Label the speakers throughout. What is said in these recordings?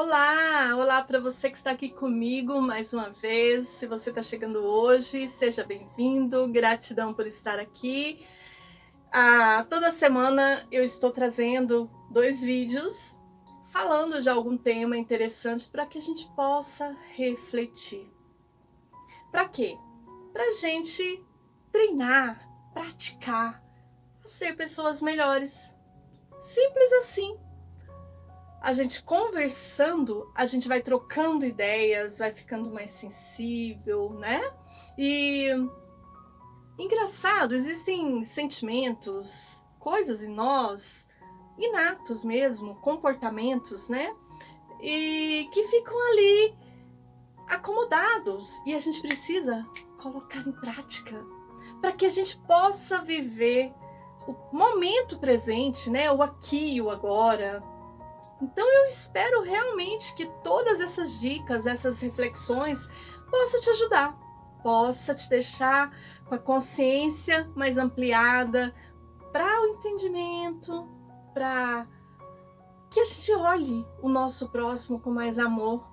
Speaker 1: Olá, olá para você que está aqui comigo mais uma vez. Se você está chegando hoje, seja bem-vindo. Gratidão por estar aqui. Toda semana eu estou trazendo 2 vídeos falando de algum tema interessante para que a gente possa refletir. Para quê? Para a gente treinar, praticar, ser pessoas melhores. Simples assim. A gente conversando, a gente vai trocando ideias, vai ficando mais sensível, né? E engraçado, existem sentimentos, coisas em nós, inatos mesmo, comportamentos, né? E que ficam ali acomodados e a gente precisa colocar em prática para que a gente possa viver o momento presente, né? O aqui e o agora. Então eu espero realmente que todas essas dicas, essas reflexões possa te ajudar, possa te deixar com a consciência mais ampliada para o entendimento, para que a gente olhe o nosso próximo com mais amor.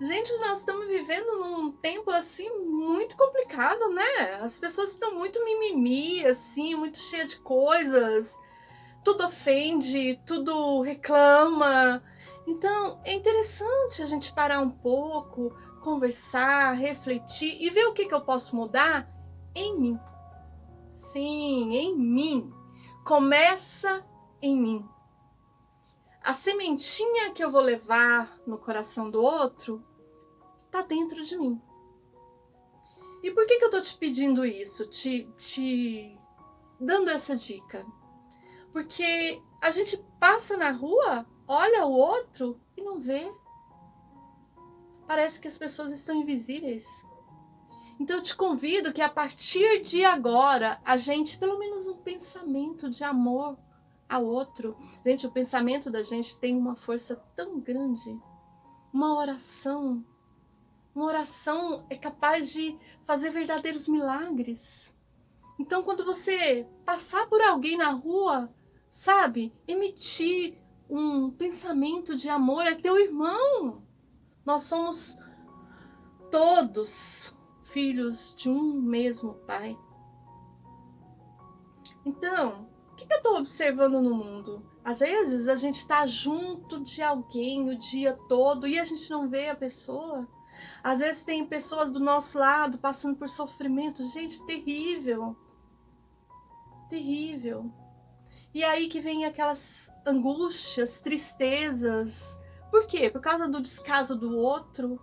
Speaker 1: Gente, nós estamos vivendo num tempo assim muito complicado, né? As pessoas estão muito mimimi, assim, muito cheia de coisas. Tudo ofende, tudo reclama. Então, é interessante a gente parar um pouco, conversar, refletir e ver o que eu posso mudar em mim. Sim, em mim. Começa em mim. A sementinha que eu vou levar no coração do outro está dentro de mim. E por que eu estou te pedindo isso? Te dando essa dica? Porque a gente passa na rua, olha o outro e não vê. Parece que as pessoas estão invisíveis. Então eu te convido que a partir de agora, a gente, pelo menos um pensamento de amor ao outro. Gente, o pensamento da gente tem uma força tão grande. Uma oração é capaz de fazer verdadeiros milagres. Então quando você passar por alguém na rua, sabe, emitir um pensamento de amor, é teu irmão. Nós somos todos filhos de um mesmo pai. Então, o que eu estou observando no mundo? Às vezes a gente está junto de alguém o dia todo e a gente não vê a pessoa. Às vezes tem pessoas do nosso lado passando por sofrimento. Gente, terrível. Terrível. E aí que vem aquelas angústias, tristezas. Por quê? Por causa do descaso do outro,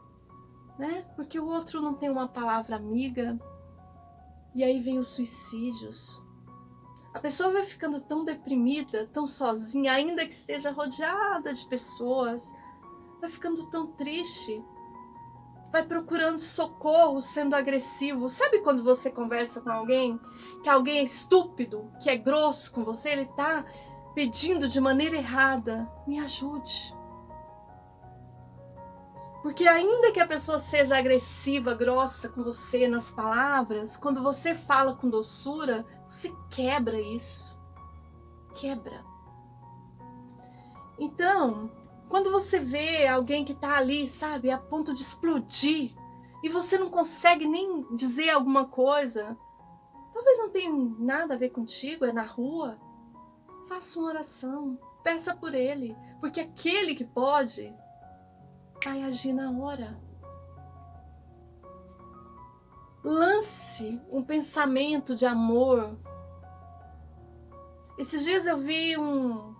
Speaker 1: né? Porque o outro não tem uma palavra amiga. E aí vem os suicídios. A pessoa vai ficando tão deprimida, tão sozinha, ainda que esteja rodeada de pessoas. Vai ficando tão triste. Vai procurando socorro, sendo agressivo. Sabe quando você conversa com alguém, que alguém é estúpido, que é grosso com você, ele está pedindo de maneira errada, me ajude. Porque ainda que a pessoa seja agressiva, grossa com você nas palavras, quando você fala com doçura, você quebra isso. Quebra. Então, quando você vê alguém que está ali, sabe, a ponto de explodir, e você não consegue nem dizer alguma coisa, talvez não tenha nada a ver contigo, é na rua, faça uma oração, peça por ele, porque aquele que pode vai agir na hora. Lance um pensamento de amor. Esses dias eu vi um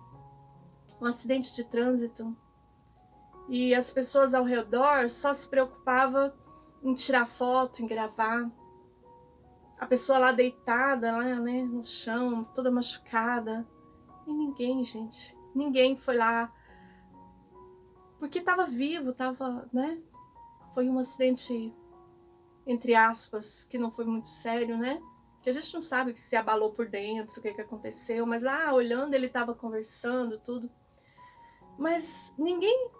Speaker 1: acidente de trânsito e as pessoas ao redor só se preocupavam em tirar foto, em gravar. A pessoa lá deitada, lá, né, no chão, toda machucada. E ninguém, gente, ninguém foi lá. Porque estava vivo, né? Foi um acidente, entre aspas, que não foi muito sério, né? Que a gente não sabe o que se abalou por dentro, o que aconteceu. Mas lá, olhando, ele estava conversando, tudo. Mas ninguém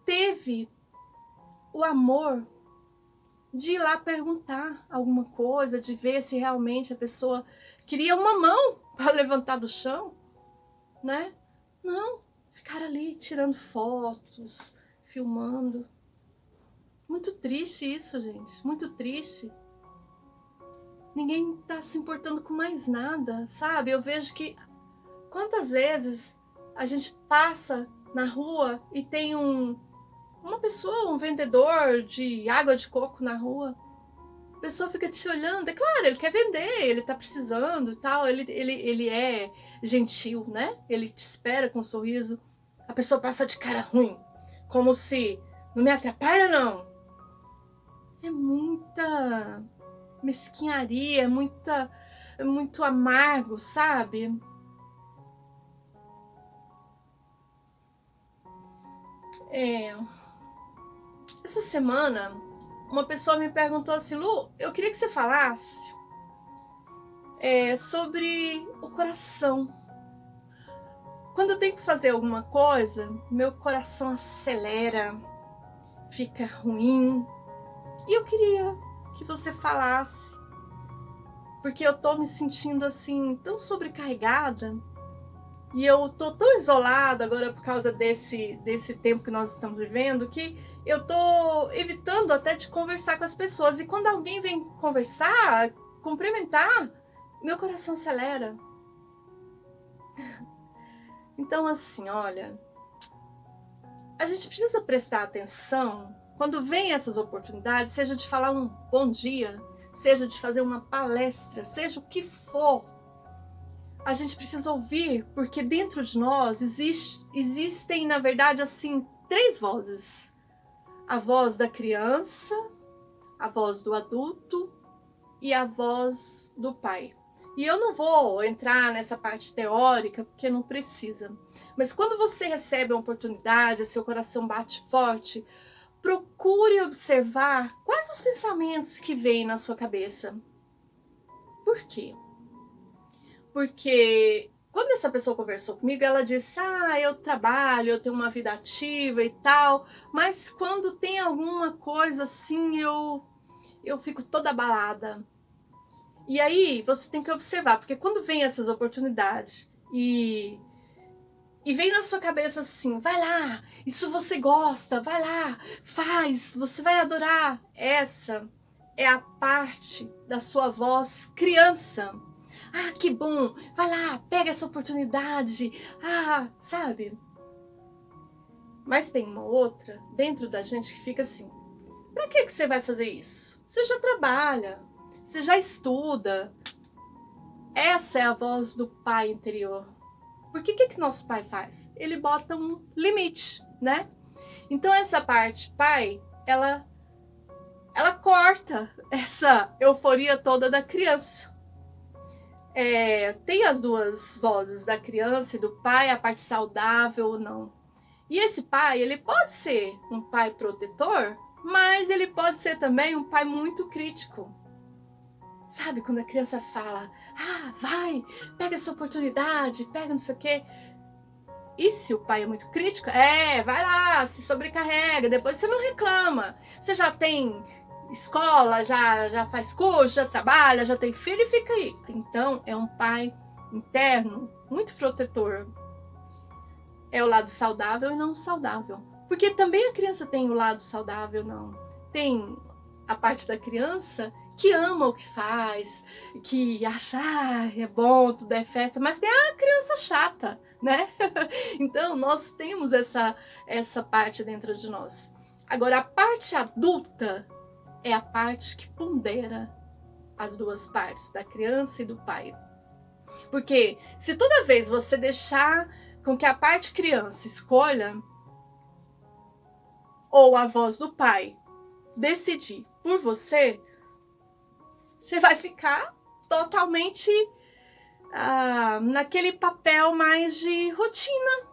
Speaker 1: teve o amor de ir lá perguntar alguma coisa, de ver se realmente a pessoa queria uma mão para levantar do chão, né? Não, ficar ali tirando fotos, filmando. Muito triste isso, gente, muito triste. Ninguém tá se importando com mais nada, sabe? Eu vejo que quantas vezes a gente passa na rua e tem uma pessoa, um vendedor de água de coco na rua. A pessoa fica te olhando, é claro, ele quer vender, ele tá precisando e tal, ele é gentil, né? Ele te espera com um sorriso. A pessoa passa de cara ruim, como se não me atrapalha não. É muita mesquinharia, é muito amargo, sabe? Essa semana, uma pessoa me perguntou assim, Lu, eu queria que você falasse sobre o coração. Quando eu tenho que fazer alguma coisa, meu coração acelera, fica ruim. E eu queria que você falasse, porque eu tô me sentindo assim, tão sobrecarregada. E eu tô tão isolada agora por causa desse tempo que nós estamos vivendo, que eu tô evitando até de conversar com as pessoas. E quando alguém vem conversar, cumprimentar, meu coração acelera. Então, assim, olha, a gente precisa prestar atenção quando vem essas oportunidades, seja de falar um bom dia, seja de fazer uma palestra, seja o que for. A gente precisa ouvir, porque dentro de nós existem, na verdade, assim, 3 vozes. A voz da criança, a voz do adulto e a voz do pai. E eu não vou entrar nessa parte teórica, porque não precisa. Mas quando você recebe uma oportunidade, seu coração bate forte, procure observar quais os pensamentos que vêm na sua cabeça. Por quê? Porque quando essa pessoa conversou comigo, ela disse, eu trabalho, eu tenho uma vida ativa e tal, mas quando tem alguma coisa assim, eu fico toda abalada. E aí você tem que observar, porque quando vem essas oportunidades e vem na sua cabeça assim, vai lá, isso você gosta, vai lá, faz, você vai adorar. Essa é a parte da sua voz criança. Que bom, vai lá, pega essa oportunidade, sabe? Mas tem uma outra dentro da gente que fica assim, pra que você vai fazer isso? Você já trabalha, você já estuda. Essa é a voz do pai interior. Porque o que nosso pai faz? Ele bota um limite, né? Então essa parte pai, ela corta essa euforia toda da criança. Tem as duas vozes, da criança e do pai, a parte saudável ou não. E esse pai, ele pode ser um pai protetor, mas ele pode ser também um pai muito crítico. Sabe, quando a criança fala, vai, pega essa oportunidade, pega não sei o quê. E se o pai é muito crítico, vai lá, se sobrecarrega, depois você não reclama. Você já tem escola, já faz curso, já trabalha, já tem filho e fica aí. Então, é um pai interno muito protetor. É o lado saudável e não saudável. Porque também a criança tem o lado saudável, não. Tem a parte da criança que ama o que faz, que acha, é bom, tudo é festa, mas tem a criança chata, né? Então, nós temos essa parte dentro de nós. Agora, a parte adulta é a parte que pondera as duas partes, da criança e do pai. Porque se toda vez você deixar com que a parte criança escolha, ou a voz do pai decidir por você, você vai ficar totalmente naquele papel mais de rotina,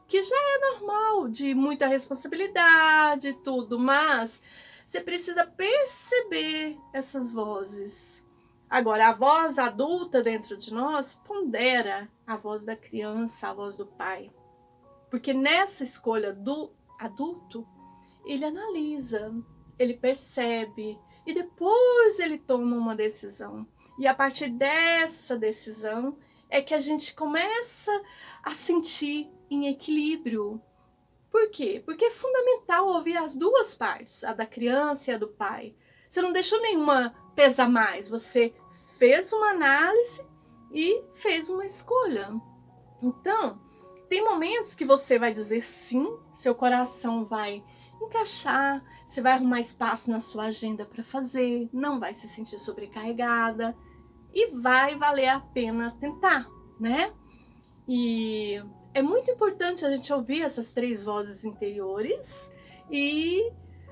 Speaker 1: que já é normal, de muita responsabilidade e tudo, mas você precisa perceber essas vozes. Agora, a voz adulta dentro de nós pondera a voz da criança, a voz do pai. Porque nessa escolha do adulto, ele analisa, ele percebe e depois ele toma uma decisão. E a partir dessa decisão é que a gente começa a sentir em equilíbrio. Por quê? Porque é fundamental ouvir as duas partes, a da criança e a do pai. Você não deixou nenhuma pesar mais, você fez uma análise e fez uma escolha. Então, tem momentos que você vai dizer sim, seu coração vai encaixar, você vai arrumar espaço na sua agenda para fazer, não vai se sentir sobrecarregada e vai valer a pena tentar, né? E é muito importante a gente ouvir essas 3 vozes interiores e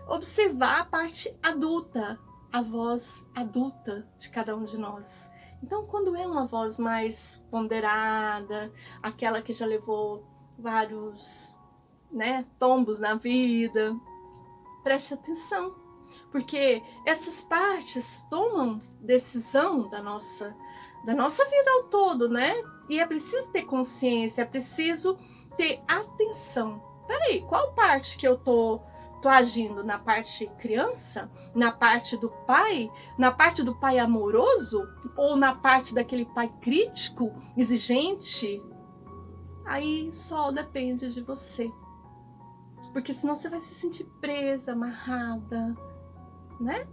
Speaker 1: observar a parte adulta, a voz adulta de cada um de nós. Então, quando é uma voz mais ponderada, aquela que já levou vários, né, tombos na vida, preste atenção, porque essas partes tomam decisão da nossa vida ao todo, né? E é preciso ter consciência, é preciso ter atenção. Peraí, qual parte que eu tô agindo? Na parte criança? Na parte do pai? Na parte do pai amoroso? Ou na parte daquele pai crítico, exigente? Aí só depende de você. Porque senão você vai se sentir presa, amarrada, né?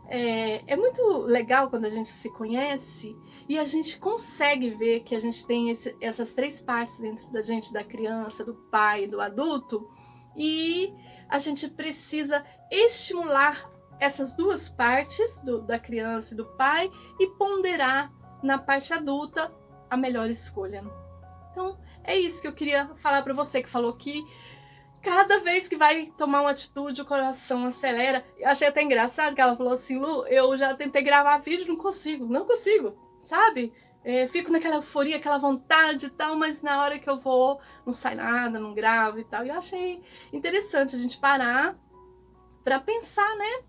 Speaker 1: É muito legal quando a gente se conhece e a gente consegue ver que a gente tem essas 3 partes dentro da gente, da criança, do pai, do adulto, e a gente precisa estimular essas 2 partes, da criança e do pai, e ponderar na parte adulta a melhor escolha. Então, é isso que eu queria falar para você que falou que cada vez que vai tomar uma atitude, o coração acelera. Eu achei até engraçado que ela falou assim, Lu, eu já tentei gravar vídeo, não consigo, sabe? Fico naquela euforia, aquela vontade e tal, mas na hora que eu vou, não sai nada, não gravo e tal. E eu achei interessante a gente parar para pensar, né?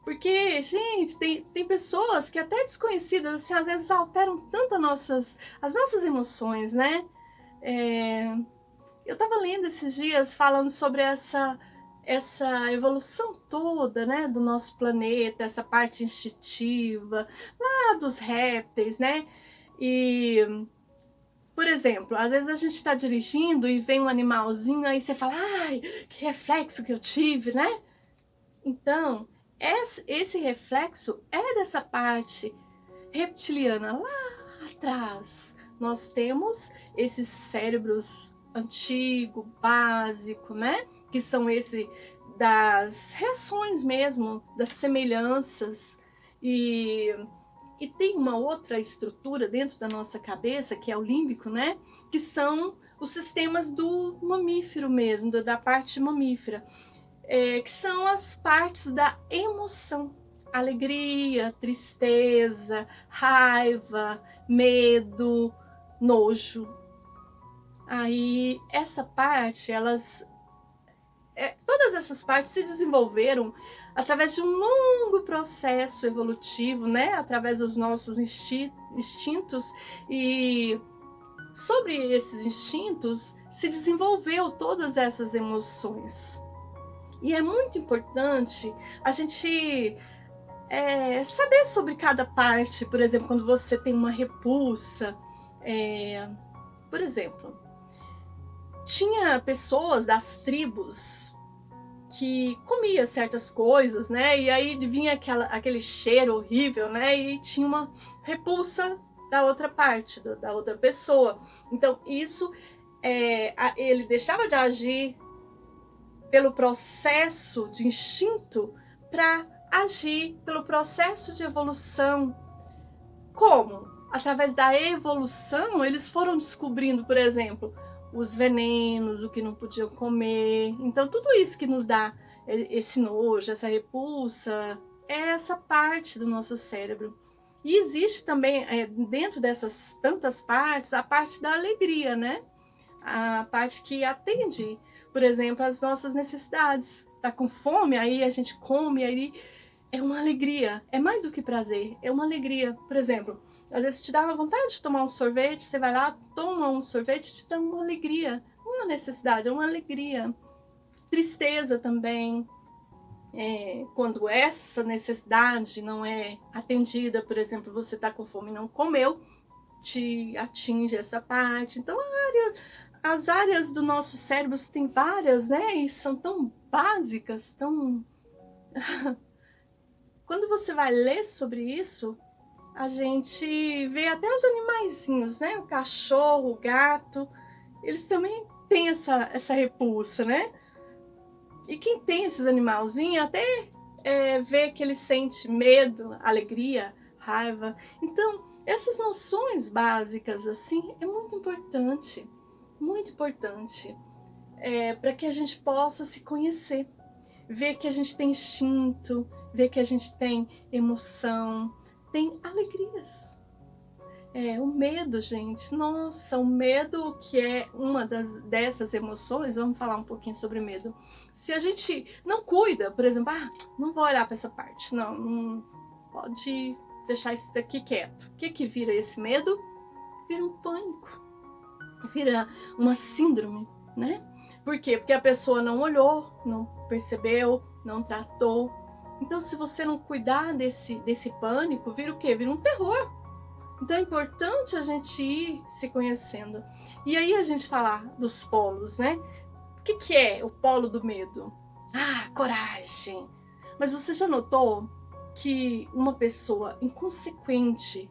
Speaker 1: Porque, gente, tem pessoas que até desconhecidas, assim, às vezes alteram tanto as nossas emoções, né? Eu estava lendo esses dias falando sobre essa evolução toda, né, do nosso planeta, essa parte instintiva, lá dos répteis, né? E, por exemplo, às vezes a gente está dirigindo e vem um animalzinho, aí você fala, ai, que reflexo que eu tive, né? Então, esse reflexo é dessa parte reptiliana lá atrás. Nós temos esses cérebros antigo, básico, né? Que são das reações mesmo, das semelhanças. E tem uma outra estrutura dentro da nossa cabeça, que é o límbico, né? Que são os sistemas do mamífero mesmo, da parte mamífera, que são as partes da emoção. Alegria, tristeza, raiva, medo, nojo. Aí, essa parte, todas essas partes se desenvolveram através de um longo processo evolutivo, né? Através dos nossos instintos, e sobre esses instintos se desenvolveu todas essas emoções. E é muito importante a gente saber sobre cada parte. Por exemplo, quando você tem uma repulsa, por exemplo, tinha pessoas das tribos que comia certas coisas, né? E aí vinha aquele cheiro horrível, né? E tinha uma repulsa da outra parte, da outra pessoa. Então, isso, ele deixava de agir pelo processo de instinto para agir pelo processo de evolução. Como? Através da evolução, eles foram descobrindo, por exemplo, os venenos, o que não podiam comer. Então, tudo isso que nos dá esse nojo, essa repulsa, é essa parte do nosso cérebro. E existe também, dentro dessas tantas partes, a parte da alegria, né? A parte que atende, por exemplo, às nossas necessidades. Tá com fome, aí a gente come, aí é uma alegria, é mais do que prazer, é uma alegria. Por exemplo, às vezes te dá uma vontade de tomar um sorvete, você vai lá, toma um sorvete, te dá uma alegria. Não é uma necessidade, é uma alegria. Tristeza também, quando essa necessidade não é atendida, por exemplo, você está com fome e não comeu, te atinge essa parte. Então, as áreas do nosso cérebro tem várias, né? E são tão básicas, tão... Quando você vai ler sobre isso, a gente vê até os animaizinhos, né? O cachorro, o gato, eles também têm essa repulsa, né? E quem tem esses animalzinhos até vê que ele sente medo, alegria, raiva. Então, essas noções básicas, assim, é muito importante para que a gente possa se conhecer, ver que a gente tem instinto, ver que a gente tem emoção, tem alegrias. O medo, gente, nossa, o medo que é uma dessas emoções, vamos falar um pouquinho sobre medo. Se a gente não cuida, por exemplo, não vou olhar para essa parte, não pode deixar isso daqui quieto. O que vira esse medo? Vira um pânico, vira uma síndrome, né? Por quê? Porque a pessoa não olhou, não percebeu, não tratou. Então, se você não cuidar desse pânico, vira o quê? Vira um terror. Então é importante a gente ir se conhecendo. E aí a gente falar dos polos, né? O que é o polo do medo? Coragem. Mas você já notou que uma pessoa inconsequente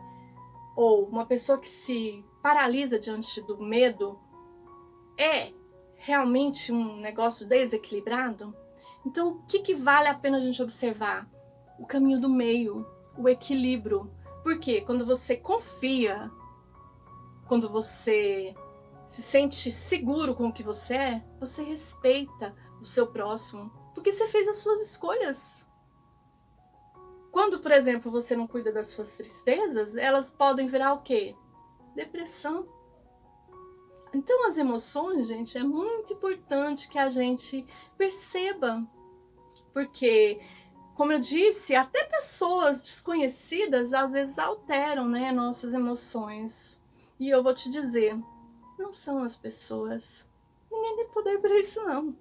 Speaker 1: ou uma pessoa que se paralisa diante do medo é realmente um negócio desequilibrado? Então o que vale a pena a gente observar? O caminho do meio, o equilíbrio. Porque quando você confia, quando você se sente seguro com o que você é, você respeita o seu próximo, porque você fez as suas escolhas. Quando, por exemplo, você não cuida das suas tristezas, elas podem virar o quê? Depressão. Então as emoções, gente, é muito importante que a gente perceba, porque... Como eu disse, até pessoas desconhecidas às vezes alteram, né, nossas emoções. E eu vou te dizer, não são as pessoas. Ninguém tem poder para isso, não.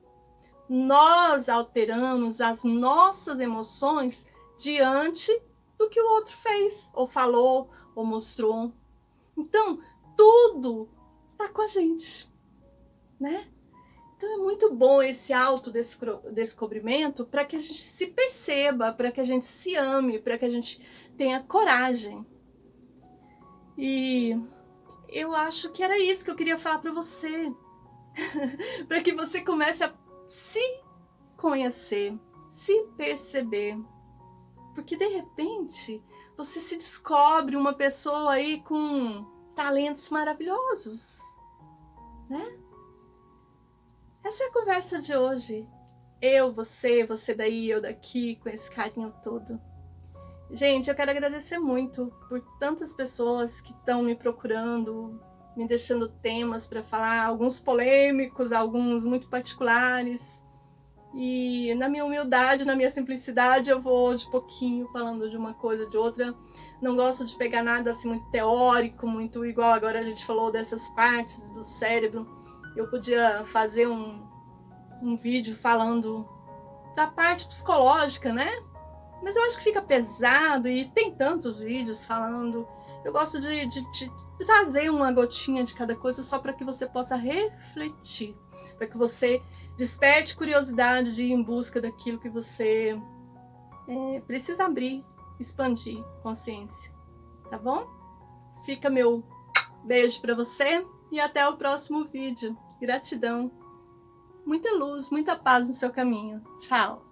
Speaker 1: Nós alteramos as nossas emoções diante do que o outro fez, ou falou, ou mostrou. Então, tudo está com a gente, né? Então é muito bom esse autodescobrimento para que a gente se perceba, para que a gente se ame, para que a gente tenha coragem. E eu acho que era isso que eu queria falar para você. Para que você comece a se conhecer, se perceber. Porque de repente você se descobre uma pessoa aí com talentos maravilhosos, né? Essa é a conversa de hoje. Eu, você daí, eu daqui, com esse carinho todo. Gente, eu quero agradecer muito por tantas pessoas que estão me procurando, me deixando temas para falar, alguns polêmicos, alguns muito particulares. E na minha humildade, na minha simplicidade, eu vou de pouquinho falando de uma coisa, de outra. Não gosto de pegar nada assim muito teórico, muito igual agora a gente falou dessas partes do cérebro. Eu podia fazer um vídeo falando da parte psicológica, né? Mas eu acho que fica pesado e tem tantos vídeos falando. Eu gosto de trazer uma gotinha de cada coisa só para que você possa refletir, para que você desperte curiosidade de ir em busca daquilo que você precisa abrir, expandir consciência, tá bom? Fica meu beijo para você. E até o próximo vídeo. Gratidão. Muita luz, muita paz no seu caminho. Tchau.